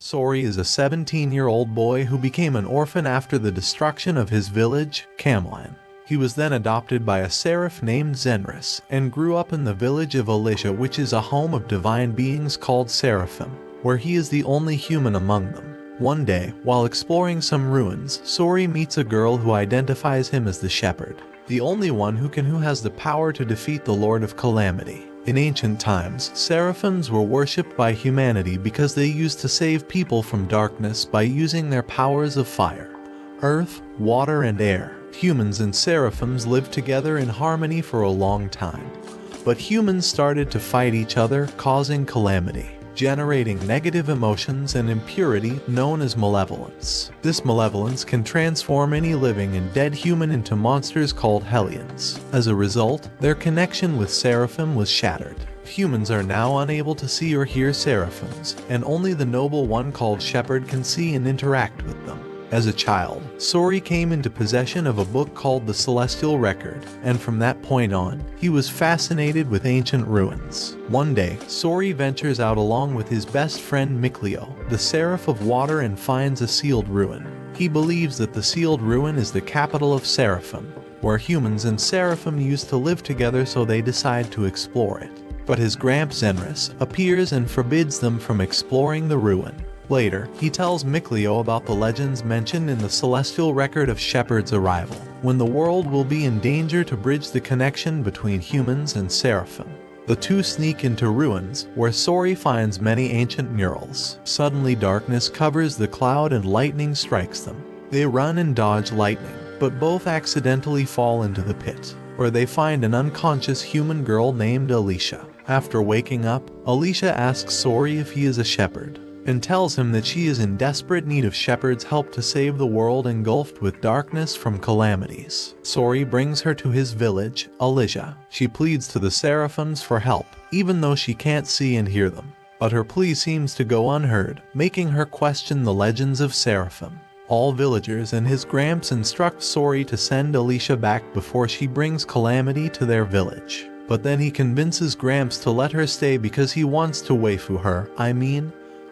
Sori is a 17-year-old boy who became an orphan after the destruction of his village, Camelin. He was then adopted by a seraph named Zenris and grew up in the village of Alicia, which is a home of divine beings called Seraphim, where he is the only human among them. One day, while exploring some ruins, Sori meets a girl who identifies him as the shepherd, the only one who has the power to defeat the Lord of Calamity. In ancient times, seraphims were worshipped by humanity because they used to save people from darkness by using their powers of fire, earth, water, and air. Humans and seraphims lived together in harmony for a long time. But humans started to fight each other, causing calamity, generating negative emotions and impurity known as malevolence. This malevolence can transform any living and dead human into monsters called hellions. As a result, their connection with seraphim was shattered. Humans are now unable to see or hear seraphims, and only the noble one called Shepherd can see and interact with them. As a child, Sori came into possession of a book called the Celestial Record, and from that point on, he was fascinated with ancient ruins. One day, Sori ventures out along with his best friend Mikleo, the Seraph of Water, and finds a sealed ruin. He believes that the sealed ruin is the capital of Seraphim, where humans and Seraphim used to live together, so they decide to explore it. But his gramp Zenris appears and forbids them from exploring the ruin. Later, he tells Mikleo about the legends mentioned in the Celestial Record of Shepherd's arrival, when the world will be in danger, to bridge the connection between humans and seraphim. The two sneak into ruins, where Sori finds many ancient murals. Suddenly darkness covers the cloud and lightning strikes them. They run and dodge lightning, but both accidentally fall into the pit, where they find an unconscious human girl named Alicia. After waking up, Alicia asks Sori if he is a shepherd, and tells him that she is in desperate need of Shepherd's help to save the world engulfed with darkness from calamities. Sori brings her to his village, Alicia. She pleads to the seraphims for help, even though she can't see and hear them. But her plea seems to go unheard, making her question the legends of Seraphim. All villagers and his gramps instruct Sori to send Alicia back before she brings calamity to their village. But then he convinces Gramps to let her stay because he wants to waifu her,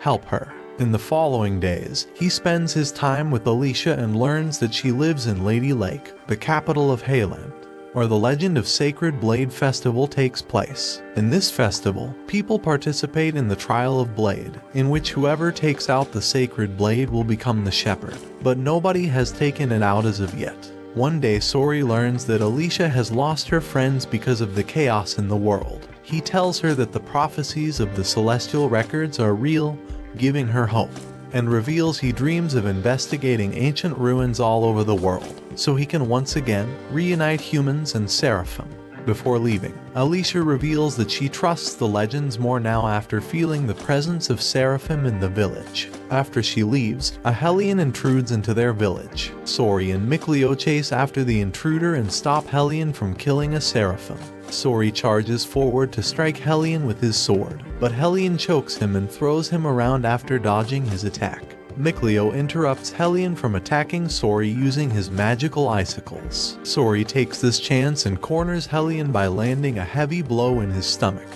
help her. In the following days, he spends his time with Alicia and learns that she lives in Lady Lake, the capital of Hayland, where the legend of Sacred Blade Festival takes place. In this festival, people participate in the trial of Blade, in which whoever takes out the sacred blade will become the shepherd, but nobody has taken it out as of yet. One day, Sori learns that Alicia has lost her friends because of the chaos in the world. He tells her that the prophecies of the Celestial Records are real, giving her hope, and reveals he dreams of investigating ancient ruins all over the world, so he can once again reunite humans and seraphim. Before leaving, Alicia reveals that she trusts the legends more now after feeling the presence of seraphim in the village. After she leaves, a hellion intrudes into their village. Sori and Mikleo chase after the intruder and stop Hellion from killing a seraphim. Sori charges forward to strike Hellion with his sword, but Hellion chokes him and throws him around after dodging his attack. Mikleo interrupts Hellion from attacking Sori using his magical icicles. Sori takes this chance and corners Hellion by landing a heavy blow in his stomach,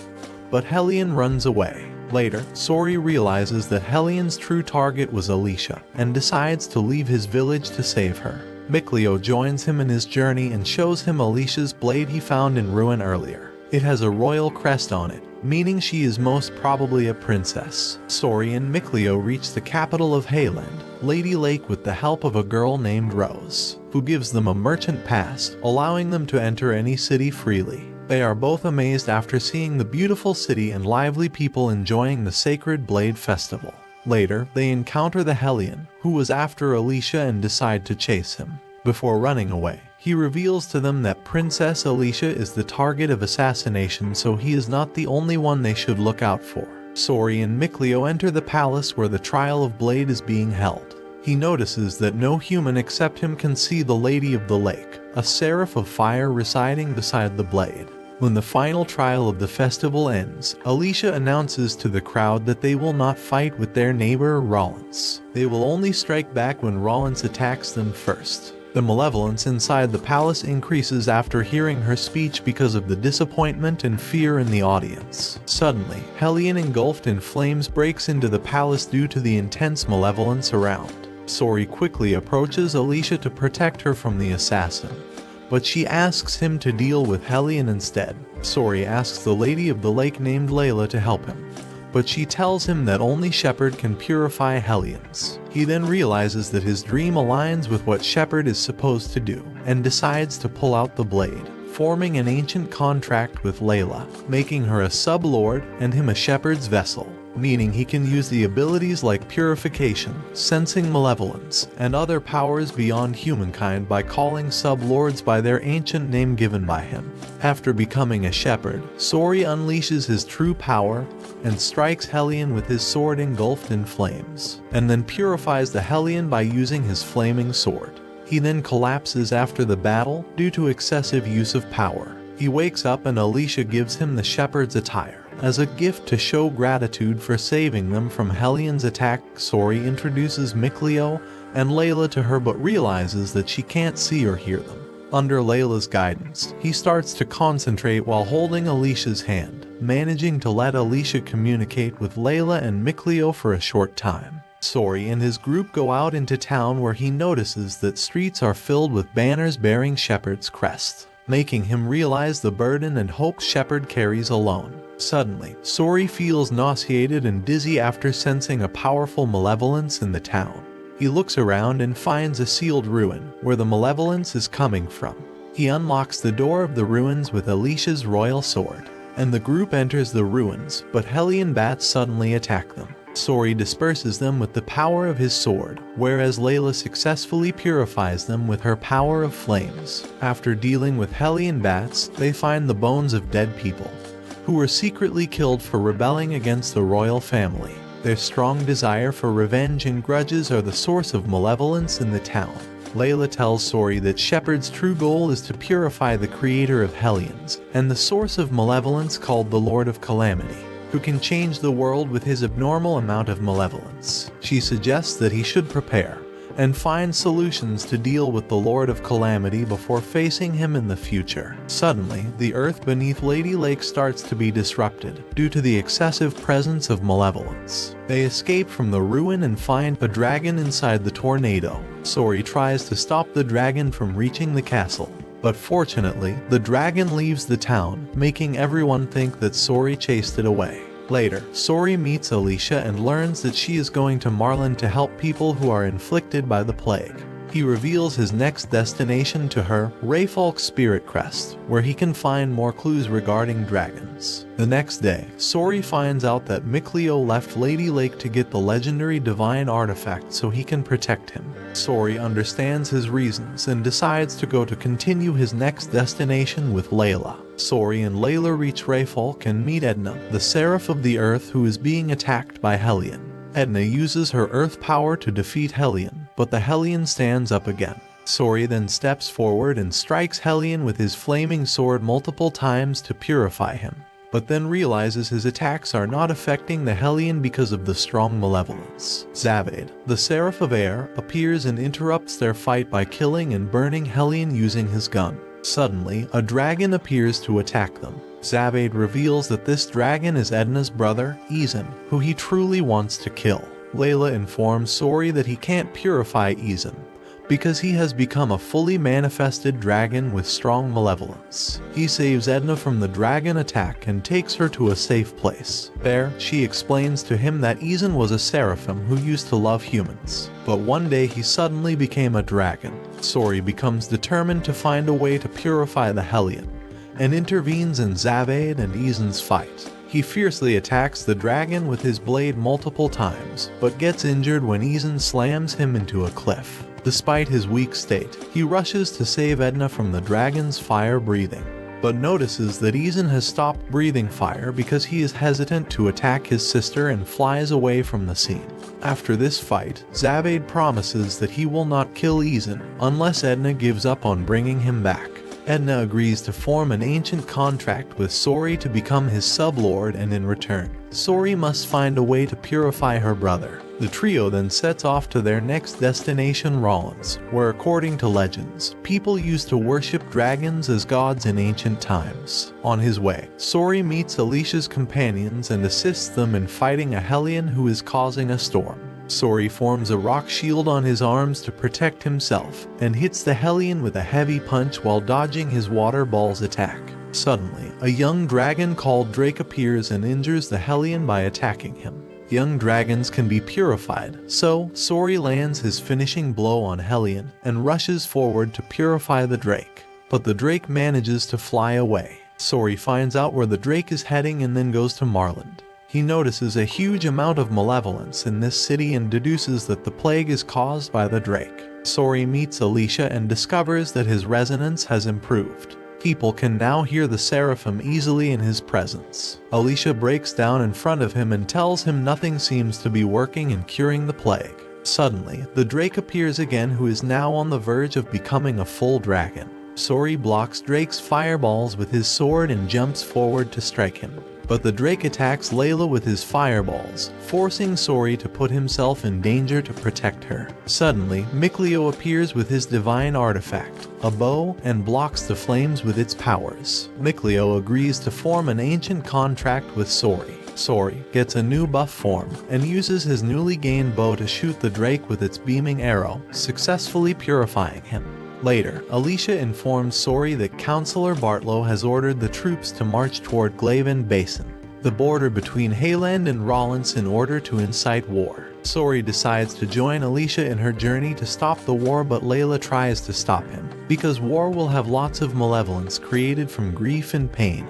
but Hellion runs away. Later, Sori realizes that Hellion's true target was Alicia, and decides to leave his village to save her. Mikleo joins him in his journey and shows him Alicia's blade he found in ruin earlier. It has a royal crest on it, meaning she is most probably a princess. Sori and Mikleo reach the capital of Hayland, Lady Lake, with the help of a girl named Rose, who gives them a merchant pass, allowing them to enter any city freely. They are both amazed after seeing the beautiful city and lively people enjoying the Sacred Blade Festival. Later, they encounter the Hellion, who was after Alicia, and decide to chase him. Before running away, he reveals to them that Princess Alicia is the target of assassination, so he is not the only one they should look out for. Sori and Mikleo enter the palace where the trial of Blade is being held. He notices that no human except him can see the Lady of the Lake, a seraph of fire residing beside the blade. When the final trial of the festival ends, Alicia announces to the crowd that they will not fight with their neighbor Rollins. They will only strike back when Rollins attacks them first. The malevolence inside the palace increases after hearing her speech because of the disappointment and fear in the audience. Suddenly, Hellion, engulfed in flames, breaks into the palace due to the intense malevolence around. Sori quickly approaches Alicia to protect her from the assassin, but she asks him to deal with Hellion instead. Sori asks the Lady of the Lake named Layla to help him, but she tells him that only Shepard can purify Hellions. He then realizes that his dream aligns with what Shepard is supposed to do, and decides to pull out the blade, forming an ancient contract with Layla, making her a sub-lord and him a Shepard's vessel, meaning he can use the abilities like purification, sensing malevolence, and other powers beyond humankind by calling sub-lords by their ancient name given by him. After becoming a Shepard, Sori unleashes his true power and strikes Hellion with his sword engulfed in flames, and then purifies the Hellion by using his flaming sword. He then collapses after the battle due to excessive use of power. He wakes up and Alicia gives him the Shepard's attire as a gift to show gratitude for saving them from Hellion's attack. Sori introduces Mikleo and Layla to her but realizes that she can't see or hear them. Under Layla's guidance, he starts to concentrate while holding Alicia's hand, managing to let Alicia communicate with Layla and Mikleo for a short time. Sori and his group go out into town where he notices that streets are filled with banners bearing Shepard's crest, making him realize the burden and hope Shepard carries alone. Suddenly, Sori feels nauseated and dizzy after sensing a powerful malevolence in the town. He looks around and finds a sealed ruin where the malevolence is coming from. He unlocks the door of the ruins with Alicia's royal sword, and the group enters the ruins, but Hellion bats suddenly attack them. Sori disperses them with the power of his sword, whereas Layla successfully purifies them with her power of flames. After dealing with Hellion bats, they find the bones of dead people, who were secretly killed for rebelling against the royal family. Their strong desire for revenge and grudges are the source of malevolence in the town. Layla tells Sori that Shepard's true goal is to purify the creator of Hellions, and the source of malevolence called the Lord of Calamity, who can change the world with his abnormal amount of malevolence. She suggests that he should prepare and find solutions to deal with the Lord of Calamity before facing him in the future. Suddenly, the earth beneath Lady Lake starts to be disrupted due to the excessive presence of malevolence. They escape from the ruin and find a dragon inside the tornado. Sori tries to stop the dragon from reaching the castle, but fortunately, the dragon leaves the town, making everyone think that Sori chased it away. Later, Sori meets Alicia and learns that she is going to Marlin to help people who are inflicted by the plague. He reveals his next destination to her, Rayfolk's Spirit Crest, where he can find more clues regarding dragons. The next day, Sori finds out that Mikleo left Lady Lake to get the legendary divine artifact so he can protect him. Sori understands his reasons and decides to go to continue his next destination with Layla. Sori and Layla reach Rayfolk and meet Edna, the Seraph of the Earth who is being attacked by Hellion. Edna uses her earth power to defeat Hellion, but the Hellion stands up again. Sori then steps forward and strikes Hellion with his flaming sword multiple times to purify him, but then realizes his attacks are not affecting the Hellion because of the strong malevolence. Zavade, the Seraph of Air, appears and interrupts their fight by killing and burning Hellion using his gun. Suddenly, a dragon appears to attack them. Zavade reveals that this dragon is Edna's brother, Izan, who he truly wants to kill. Layla informs Sori that he can't purify Izan, because he has become a fully manifested dragon with strong malevolence. He saves Edna from the dragon attack and takes her to a safe place. There, she explains to him that Izan was a seraphim who used to love humans, but one day he suddenly became a dragon. Sori becomes determined to find a way to purify the Hellion, and intervenes in Zavade and Izan's fight. He fiercely attacks the dragon with his blade multiple times, but gets injured when Izan slams him into a cliff. Despite his weak state, he rushes to save Edna from the dragon's fire breathing, but notices that Izan has stopped breathing fire because he is hesitant to attack his sister and flies away from the scene. After this fight, Zavade promises that he will not kill Izan unless Edna gives up on bringing him back. Edna agrees to form an ancient contract with Sori to become his sublord, and in return, Sori must find a way to purify her brother. The trio then sets off to their next destination, Rollins, where according to legends, people used to worship dragons as gods in ancient times. On his way, Sori meets Alicia's companions and assists them in fighting a Hellion who is causing a storm. Sori forms a rock shield on his arms to protect himself, and hits the Hellion with a heavy punch while dodging his water ball's attack. Suddenly, a young dragon called Drake appears and injures the Hellion by attacking him. Young dragons can be purified, so Sori lands his finishing blow on Hellion and rushes forward to purify the Drake. But the Drake manages to fly away. Sori finds out where the Drake is heading and then goes to Marland. He notices a huge amount of malevolence in this city and deduces that the plague is caused by the Drake. Sori meets Alicia and discovers that his resonance has improved. People can now hear the seraphim easily in his presence. Alicia breaks down in front of him and tells him nothing seems to be working in curing the plague. Suddenly, the Drake appears again, who is now on the verge of becoming a full dragon. Sori blocks Drake's fireballs with his sword and jumps forward to strike him. But the Drake attacks Layla with his fireballs, forcing Sori to put himself in danger to protect her. Suddenly, Mikleo appears with his divine artifact, a bow, and blocks the flames with its powers. Mikleo agrees to form an ancient contract with Sori. Sori gets a new buff form and uses his newly gained bow to shoot the Drake with its beaming arrow, successfully purifying him. Later, Alicia informs Sori that Counselor Bartlow has ordered the troops to march toward Glaven Basin, the border between Hayland and Rollins, in order to incite war. Sori decides to join Alicia in her journey to stop the war, but Layla tries to stop him, because war will have lots of malevolence created from grief and pain,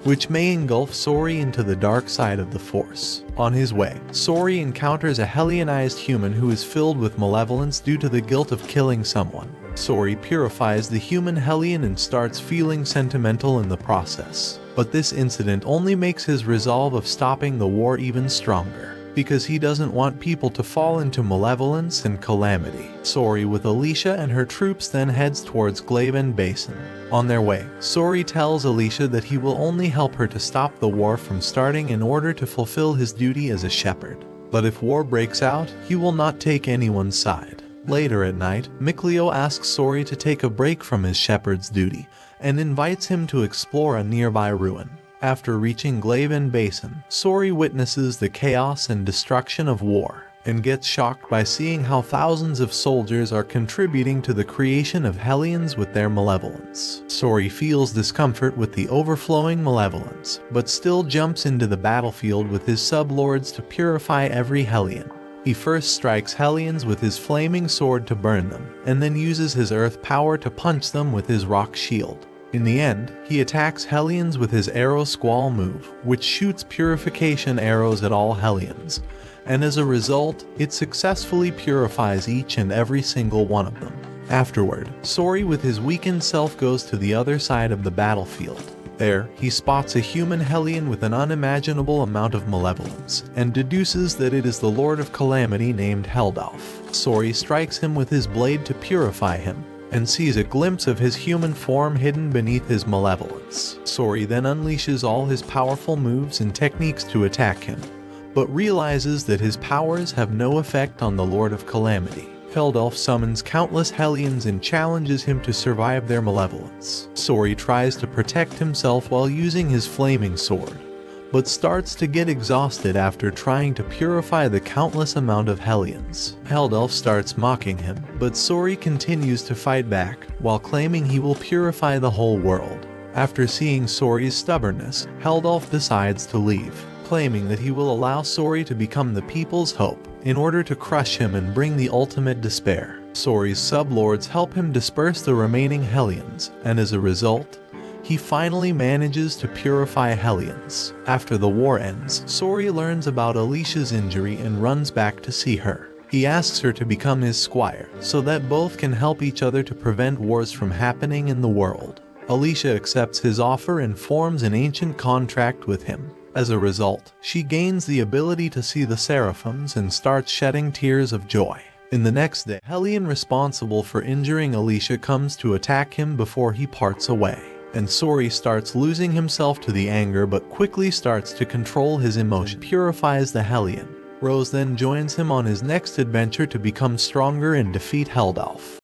which may engulf Sori into the dark side of the Force. On his way, Sori encounters a Hellionized human who is filled with malevolence due to the guilt of killing someone. Sori purifies the human Hellion and starts feeling sentimental in the process. But this incident only makes his resolve of stopping the war even stronger, because he doesn't want people to fall into malevolence and calamity. Sori with Alicia and her troops then heads towards Glaven Basin. On their way, Sori tells Alicia that he will only help her to stop the war from starting in order to fulfill his duty as a shepherd. But if war breaks out, he will not take anyone's side. Later at night, Mikleo asks Sori to take a break from his shepherd's duty and invites him to explore a nearby ruin. After reaching Glaven Basin, Sori witnesses the chaos and destruction of war and gets shocked by seeing how thousands of soldiers are contributing to the creation of Hellions with their malevolence. Sori feels discomfort with the overflowing malevolence, but still jumps into the battlefield with his sublords to purify every Hellion. He first strikes Hellions with his flaming sword to burn them, and then uses his earth power to punch them with his rock shield. In the end, he attacks Hellions with his Arrow Squall move, which shoots purification arrows at all Hellions, and as a result, it successfully purifies each and every single one of them. Afterward, Sori with his weakened self goes to the other side of the battlefield. There, he spots a human Hellion with an unimaginable amount of malevolence, and deduces that it is the Lord of Calamity named Heldalf. Sori strikes him with his blade to purify him, and sees a glimpse of his human form hidden beneath his malevolence. Sori then unleashes all his powerful moves and techniques to attack him, but realizes that his powers have no effect on the Lord of Calamity. Heldalf summons countless Hellions and challenges him to survive their malevolence. Sori tries to protect himself while using his flaming sword, but starts to get exhausted after trying to purify the countless amount of Hellions. Heldalf starts mocking him, but Sori continues to fight back, while claiming he will purify the whole world. After seeing Sori's stubbornness, Heldalf decides to leave, claiming that he will allow Sori to become the people's hope, in order to crush him and bring the ultimate despair. Sori's sublords help him disperse the remaining Hellions, and as a result, he finally manages to purify Hellions. After the war ends, Sori learns about Alicia's injury and runs back to see her. He asks her to become his squire, so that both can help each other to prevent wars from happening in the world. Alicia accepts his offer and forms an ancient contract with him. As a result, she gains the ability to see the seraphims and starts shedding tears of joy. In the next day, Hellion responsible for injuring Alicia comes to attack him before he parts away, and Sori starts losing himself to the anger but quickly starts to control his emotion, purifies the Hellion. Rose then joins him on his next adventure to become stronger and defeat Heldalf.